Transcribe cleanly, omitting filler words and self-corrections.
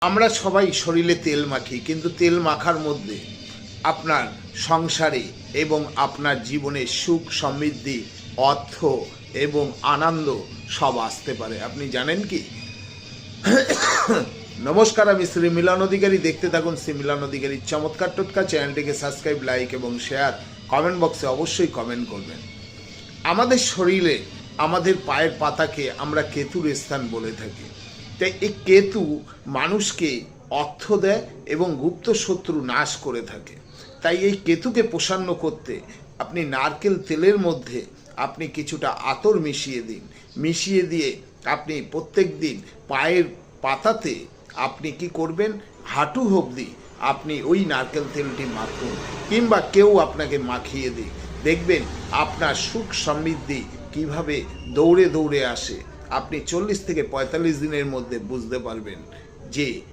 আমরা সবাই শরীরে তেল মাখি, কিন্তু তেল মাখার মধ্যে আপনার সংসারে এবং আপনার জীবনে সুখ সমৃদ্ধি অর্থ এবং আনন্দ সব আসতে পারে। আপনি জানেন কি? নমস্কার, আমি শ্রী মিলন অধিকারী। দেখতে থাকুন শ্রী মিলন অধিকারীর চমৎকার টোটকা। চ্যানেলটিকে সাবস্ক্রাইব, লাইক এবং শেয়ার, কমেন্ট বক্সে অবশ্যই কমেন্ট করবেন। আমাদের শরীরে আমাদের পায়ের পাতাকে আমরা কেতুর স্থান বলে থাকি। তাই এই কেতু মানুষকে অর্থ দেয় এবং গুপ্ত শত্রু নাশ করে থাকে। তাই এই কেতুকে প্রসন্ন করতে আপনি নারকেল তেলের মধ্যে আপনি কিছুটা আতর মিশিয়ে দিন। মিশিয়ে দিয়ে আপনি প্রত্যেক দিন পায়ের পাতাতে আপনি কি করবেন, হাঁটু অবধি আপনি ওই নারকেল তেলটি মাখুন, কিংবা কেউ আপনাকে মাখিয়ে দিন। দেখবেন আপনার সুখ সমৃদ্ধি কিভাবে দৌড়ে দৌড়ে আসে। আপনি 40 থেকে 45 দিনের মধ্যে বুঝতে পারবেন যে